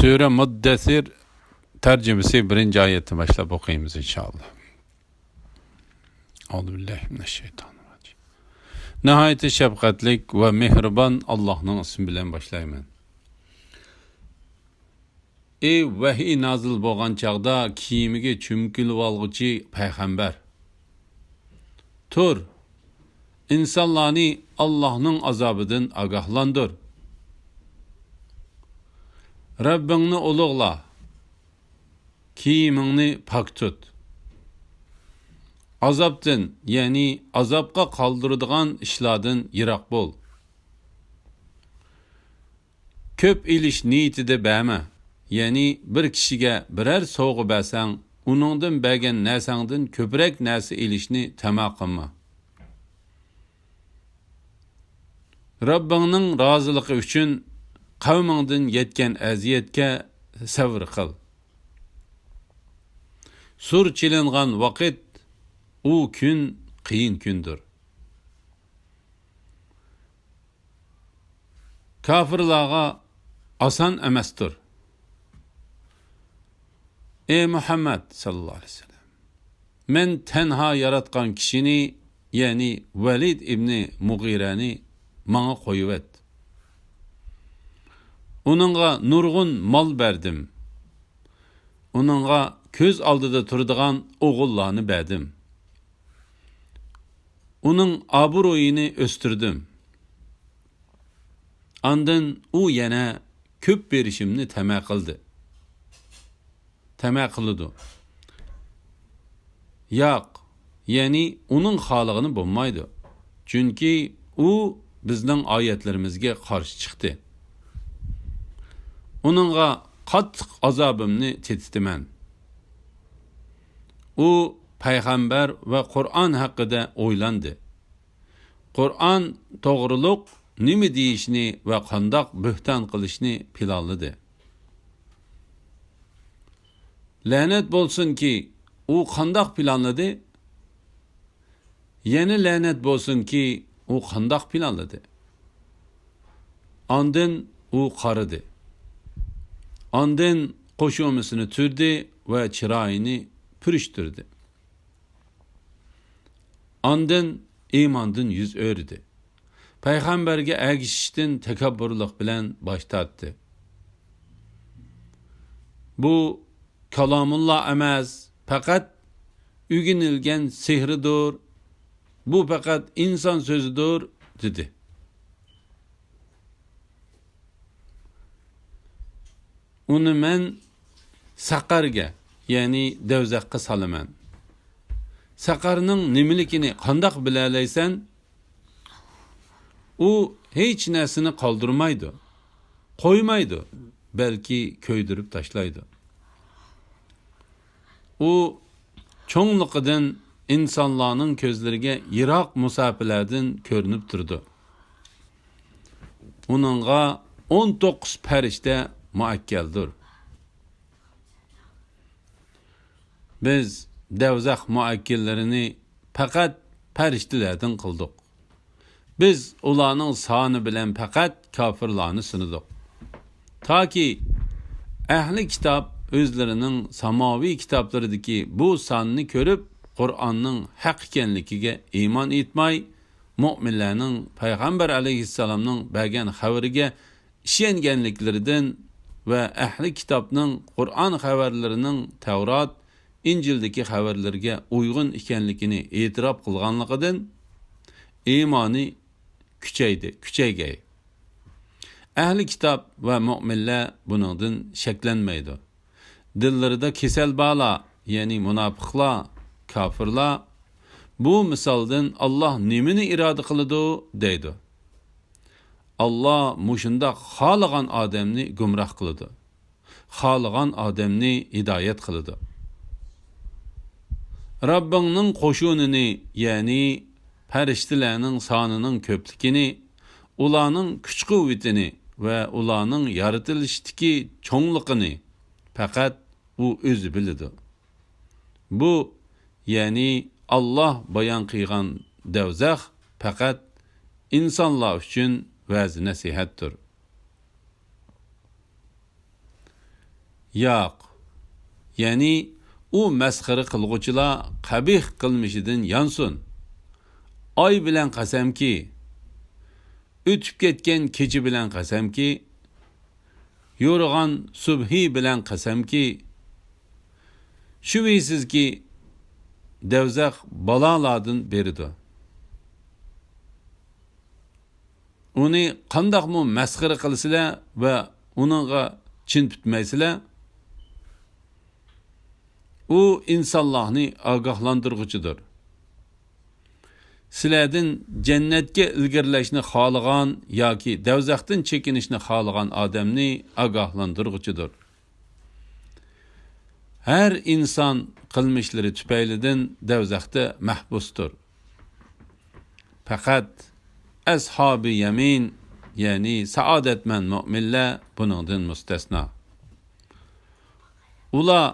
Sure Muddessir tercümesi birinci ayeti başlap okuyayımız inşallah. Euzubillahimineşşeytanirracim. Nihayeti şefkatlik ve mehriban Allah'ın ismi bilen başlayman. Ey vahiy nazil bo'lgan chaqda kiyimiga cho'mkilib olg'uchi payg'ambar. Tur, insonlarni Allohning azobidan ogohlantir. Rabbingni ulug'la, kiyimingni pok tut. Azobdan, ya'ni azobga qoldiradigan ishlardan yiroq bo'l. Ko'p ilish niyatida bama, ya'ni bir kishiga biror sovg'a bersang, uningdan bergan narsangdan ko'proq narsa ilishni tama qilma. Rabbingning roziligi uchun qavmingdan yetgan aziyatga sabr qil. Sur chilingan vaqt u kun qiyin kundir. Kafirlarga oson emasdir. Ey Muhammad sallallahu aleyhi ve sellem, men tenha yaratgan kishini, ya'ni Valid ibn Mughirani manga qo'yib. Uningga nurg'un mol berdim. Uningga ko'z oldida turadigan o'g'illarni berdim. Uning obro'yini o'stirdim. Ondan u yana ko'p berishimni tama qildi. Tama qildi. Yo'q, ya'ni uning xolig'ini bo'lmaydi. Chunki u bizning oyatlarimizga qarshi chiqdi. Uningga qattiq azobimni tetitiman. U payg'ambar va Qur'on haqida o'ylandi. Qur'on to'g'riliq nima deyishni va qandoq bo'hton qilishni planladi. La'nat bo'lsinki, u qandoq planladi? Yana la'nat bo'lsinki, u qandoq planladi? Ondan u qaridi. Ondan qo'shumisini turdi va chiroyini purishtirdi. Ondan iymondan yuz o'rdi. Payg'ambarga agishishdan takabburlik bilan bosh tortdi. Bu kalomulloh emas, faqat o'ginilgan sehridir. Bu faqat inson so'zidir, dedi. Uni men saqarga, ya'ni davzaqqa solaman. Saqarning nimaligini qandoq bilalaysan? U hech narsani qoldirmaydi, qo'ymaydi, balki ko'ydirib tashlaydi. U cho'ngliqidan insonlarning ko'zlariga yiroq musofalardan ko'rinib turdi. Uningga 19 farishta muakkaldir. Biz davzaq muakkallarini faqat farishtalardan qildik. Biz ularning soni bilan faqat kofirlarni sinadik. Toki ahli kitob o'zlarining samoviy kitoblaridagi bu sonni ko'rib, Qur'onning haq ekanligiga iymon etmay, mu'minlarning payg'ambar alayhissalomning bergan xabariga ishonganliklaridan va ahli kitobning Qur'on xabarlarining Tavrat, Injildagi xabarlarga uyg'un ekanligini e'tirof qilganligidan iymoni kuchaygay. Ahli kitob va mu'minlar buningdan shaklanmaydi. Dillarida kesal bala, ya'ni munofiqlar, kafirlar bu misoldan Alloh nimani iroda qiladi deydi. Alloh mushunda xohlagan odamni gumroh qiladi. Xohlagan odamni hidoyat qiladi. Rabbingning qo'shunini, ya'ni farishtalarning sonining ko'pligini, ularning kuch-quvvatini va ularning yaratilishdagi cho'ngliqini faqat u o'zi biladi. Bu, ya'ni Alloh bayon qilgan davzaq faqat insonlar uchun va'z nasihatdir. Yo'q. Ya'ni u masxara qilg'uchilar qabih qilmishidan yansun. Oy bilan qasamki, o'tib ketgan kecha bilan qasamki, yo'rg'an subhi bilan qasamki, shubhisizki devzaq balolardan beridir. Uni qandaqmi masxara qilsizlar va uningga chin tutmaysizlar, u insonlarni ogohlantirguchidir. Sizlardan jannatga ilgirlashni xohlagan yoki devzaqdan chekinishni xohlagan odamni ogohlantirguchidir. Her inson qilmishlari tufaylidan devzaqda mahbusdir. Faqat ashabi yamin, ya'ni saodatmand mu'minlar buningdan mustasno. Ular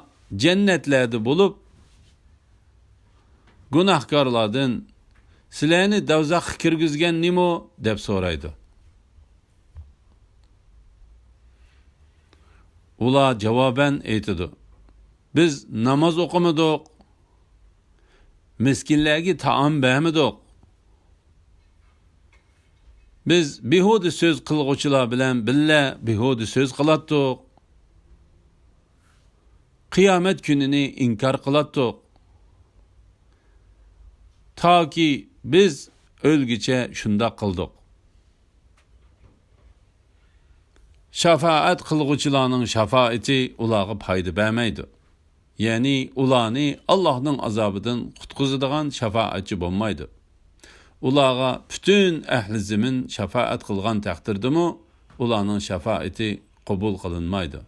jannatlarda bo'lib, gunohkorlardan sizlarni devzaqqa kirgizgan nima deb so'raydi. Ular javoban aytadi: biz namoz o'qimadik, miskinlarga taom bermadik. Biz behuda so'z qilg'uvchilar bilan billa behuda so'z qilatdik. Qiyomat kunini inkor qilatdik. Toki biz o'lgicha shunda qildik. Shafaat qilg'uvchilarning shafaati ularga foyda bermaydi. Ya'ni ularni Allohning azobidan qutqizadigan shafaatchi bo'lmaydi. Ularga butun ahli zamin shafaat qilgan taqdirdami, ularning shafaati qabul qilinmaydi.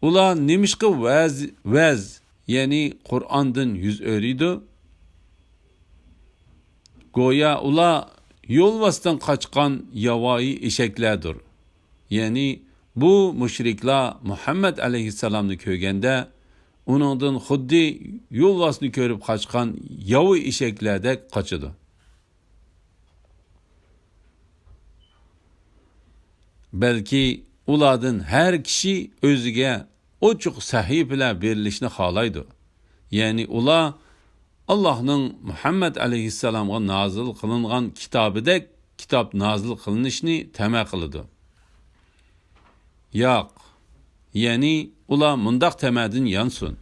Ular nimishqa vaz, ya'ni Qur'ondan yuz o'riydi. Go'yo ular yo'lvasdan qochgan yovvoyi eshaklardir. Ya'ni bu mushriklar Muhammad alayhissalomni ko'rganda, uningdan xuddi yo'lvasni ko'rib qochgan yovvoyi eshaklardek qochadi. Balki ulardan har kishi o'ziga ochiq sahifalar berilishni xohlaydi. Ya'ni ular Allohning Muhammad alayhissalomga nozil qilingan kitobidek kitob nozil qilinishni tama qiladi. Yo'q. Ya'ni ular mundaq tamadin yansun.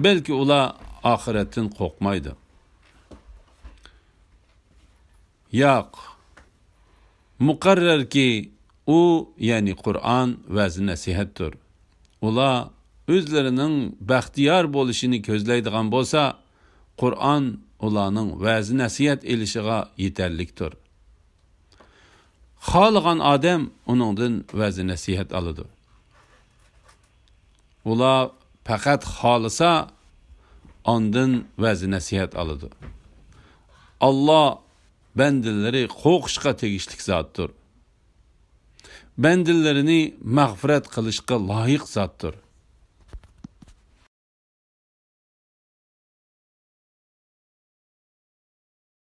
Balki ular oxiratdan qo'rqmaydi. Yo'q. Muqarrarki u, ya'ni Qur'on va'z nasihatdir. Ular o'zlarining baxtiyor bo'lishini ko'zlaydigan bo'lsa, Qur'on ularning va'z nasihat elishiga yetarlikdir. Xohlagan odam uningdan va'z nasihat oladi. Ular faqat xohlasa ondan va'z nasihat oladi. Alloh bandalari qo'rqishga tegishli zotdir. Bandillarini mag'firat qilishga loyiq zotdir.